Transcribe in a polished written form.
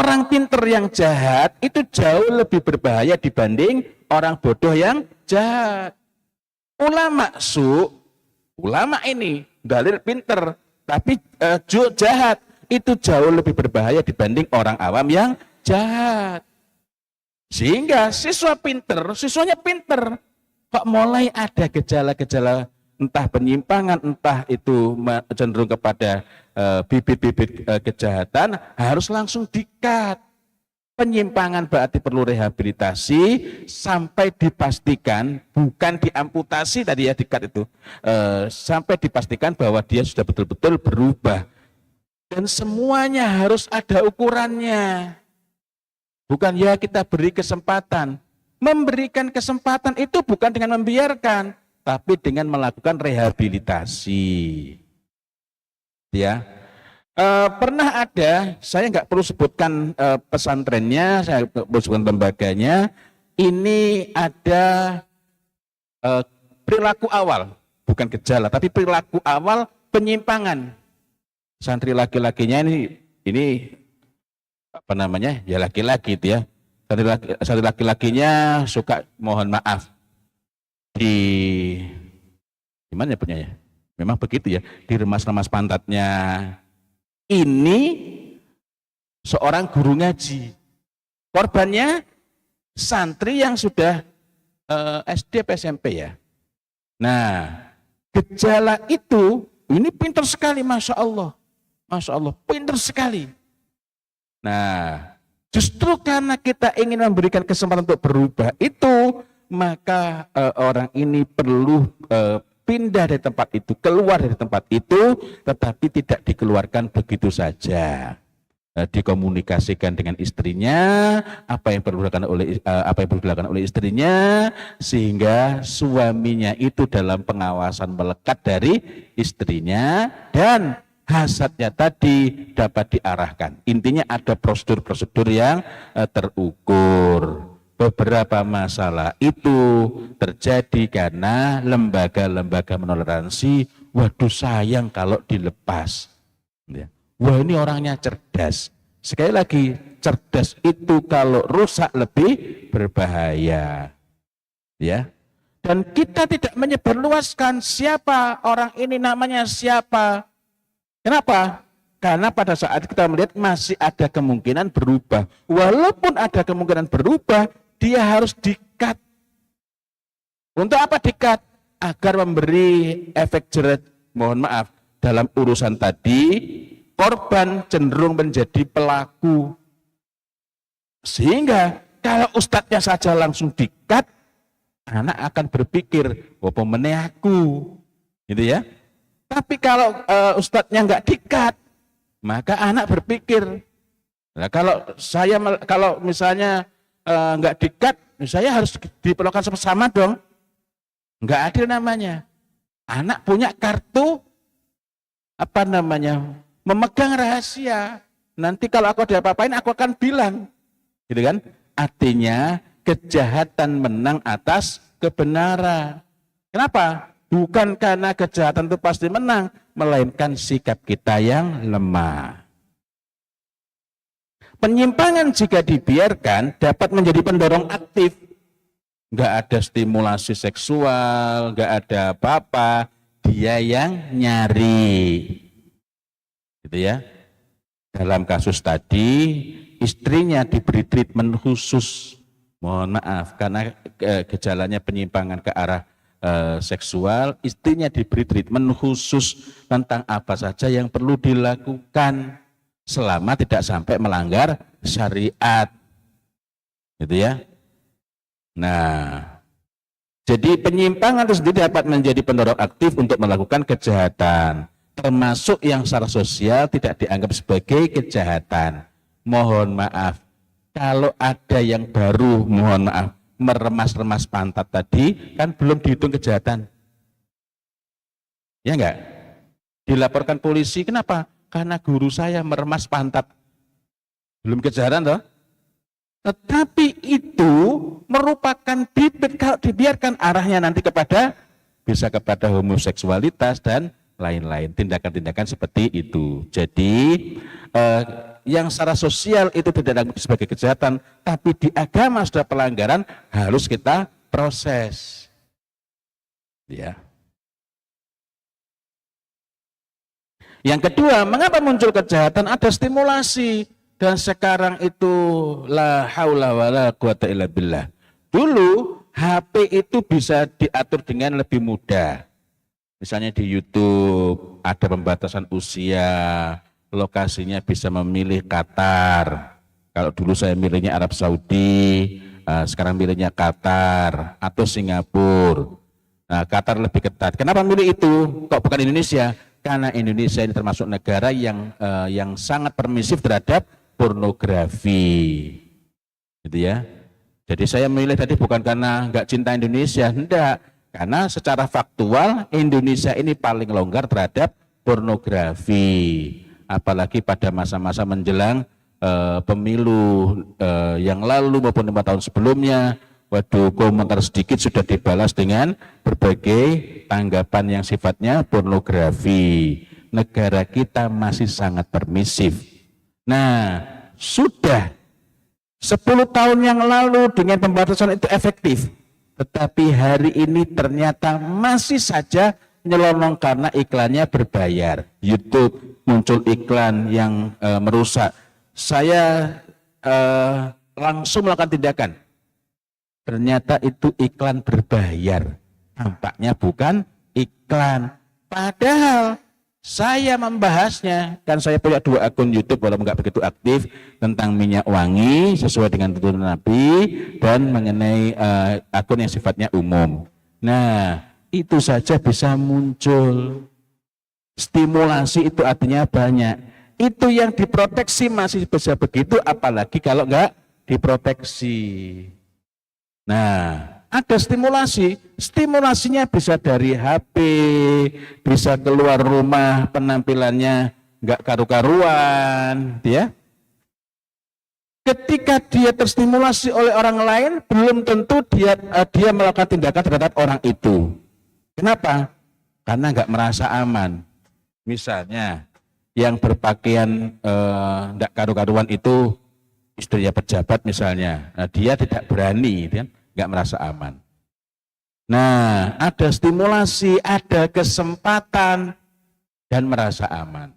Orang pinter yang jahat itu jauh lebih berbahaya dibanding orang bodoh yang jahat. Ulama ini dalil pinter, tapi jahat itu jauh lebih berbahaya dibanding orang awam yang jahat. Sehingga siswanya pinter, kok mulai ada gejala-gejala entah penyimpangan, entah itu cenderung kepada bibit-bibit kejahatan, harus langsung di-cut. Penyimpangan berarti perlu rehabilitasi sampai dipastikan, bukan diamputasi tadi ya, di-cut itu, sampai dipastikan bahwa dia sudah betul-betul berubah. Dan semuanya harus ada ukurannya. Bukan ya kita beri kesempatan. Memberikan kesempatan itu bukan dengan membiarkan, tapi dengan melakukan rehabilitasi. Ya, pernah ada, saya nggak perlu sebutkan pesantrennya, saya perlu sebutkan lembaganya. Ini ada perilaku awal, bukan gejala, tapi perilaku awal penyimpangan. Santri laki-lakinya ini apa namanya? Ya laki-laki itu ya. Santri laki-lakinya suka mohon maaf gimana ya punya ya? Memang begitu ya, diremas-remas pantatnya. Ini seorang guru ngaji. Korbannya santri yang sudah SD SMP ya. Nah, gejala itu ini pintar sekali, Masya Allah. Masya Allah, pintar sekali. Nah, justru karena kita ingin memberikan kesempatan untuk berubah itu, maka orang ini perlu pindah dari tempat itu, keluar dari tempat itu, tetapi tidak dikeluarkan begitu saja. Dikomunikasikan dengan istrinya, apa yang perlu dilakukan oleh istrinya, sehingga suaminya itu dalam pengawasan melekat dari istrinya, dan hasadnya tadi dapat diarahkan. Intinya ada prosedur-prosedur yang terukur. Beberapa masalah itu terjadi karena lembaga-lembaga menoleransi, waduh sayang kalau dilepas. Wah ini orangnya cerdas. Sekali lagi, cerdas itu kalau rusak lebih berbahaya. Ya. Dan kita tidak menyebarluaskan siapa orang ini, namanya siapa. Kenapa? Karena pada saat kita melihat masih ada kemungkinan berubah. Walaupun ada kemungkinan berubah, dia harus di-cut. Untuk apa di-cut? Agar memberi efek jerat, mohon maaf, dalam urusan tadi, korban cenderung menjadi pelaku. Sehingga kalau ustadznya saja langsung di-cut, anak akan berpikir, apa meneh aku, gitu ya. Tapi kalau ustadznya nggak di-cut, maka anak berpikir, nah, kalau misalnya nggak di-cut, saya harus diperlakukan sama dong. Nggak adil namanya. Anak punya kartu apa namanya, memegang rahasia. Nanti kalau aku diapa-apain, aku akan bilang, gitu kan? Artinya kejahatan menang atas kebenaran. Kenapa? Bukan karena kejahatan itu pasti menang, melainkan sikap kita yang lemah. Penyimpangan jika dibiarkan dapat menjadi pendorong aktif. Nggak ada stimulasi seksual, nggak ada apa-apa, dia yang nyari. Gitu ya. Dalam kasus tadi, istrinya diberi treatment khusus. Mohon maaf, karena gejalanya penyimpangan ke arah seksual, istrinya diberi treatment khusus tentang apa saja yang perlu dilakukan selama tidak sampai melanggar syariat, gitu ya. Nah, jadi penyimpangan itu sendiri dapat menjadi pendorong aktif untuk melakukan kejahatan, termasuk yang secara sosial tidak dianggap sebagai kejahatan. Mohon maaf, kalau ada yang baru, mohon maaf, meremas-remas pantat tadi, kan belum dihitung kejahatan. Ya enggak? Dilaporkan polisi, kenapa? Karena guru saya meremas pantat. Belum kejahatan toh? Tetapi itu merupakan bibit, kalau dibiarkan arahnya nanti bisa kepada homoseksualitas dan lain-lain. Tindakan-tindakan seperti itu. Jadi yang secara sosial itu tidak dianggap sebagai kejahatan, tapi di agama sudah pelanggaran, harus kita proses. Ya. Yang kedua, mengapa muncul kejahatan? Ada stimulasi. Dan sekarang itu la haula wala quwata illa billah. Dulu HP itu bisa diatur dengan lebih mudah. Misalnya di YouTube ada pembatasan usia, lokasinya bisa memilih Qatar. Kalau dulu saya milihnya Arab Saudi, sekarang milihnya Qatar atau Singapura. Nah, Qatar lebih ketat. Kenapa milih itu? Kok bukan Indonesia? Karena Indonesia ini termasuk negara yang sangat permisif terhadap pornografi, gitu ya. Jadi saya milih tadi bukan karena nggak cinta Indonesia, enggak. Karena secara faktual Indonesia ini paling longgar terhadap pornografi. Apalagi pada masa-masa menjelang pemilu yang lalu maupun 5 tahun sebelumnya. Waduh, komentar sedikit sudah dibalas dengan berbagai tanggapan yang sifatnya pornografi. Negara kita masih sangat permisif. Nah, sudah 10 tahun yang lalu dengan pembatasan itu efektif. Tetapi hari ini ternyata masih saja nyelonong karena iklannya berbayar. YouTube muncul iklan yang merusak. Saya langsung melakukan tindakan. Ternyata itu iklan berbayar. Nampaknya bukan iklan. Padahal saya membahasnya, kan saya punya 2 akun YouTube walaupun nggak begitu aktif, tentang minyak wangi sesuai dengan tuntunan Nabi dan mengenai akun yang sifatnya umum. Nah, itu saja bisa muncul. Stimulasi itu artinya banyak. Itu yang diproteksi masih bisa begitu, apalagi kalau nggak diproteksi. Nah, ada stimulasi. Stimulasinya bisa dari HP, bisa keluar rumah penampilannya nggak karu-karuan, ya. Ketika dia terstimulasi oleh orang lain, belum tentu dia melakukan tindakan terhadap orang itu. Kenapa? Karena nggak merasa aman. Misalnya, yang berpakaian nggak karu-karuan itu istrinya pejabat misalnya, nah, dia tidak berani, dia nggak merasa aman. Nah, ada stimulasi, ada kesempatan dan merasa aman.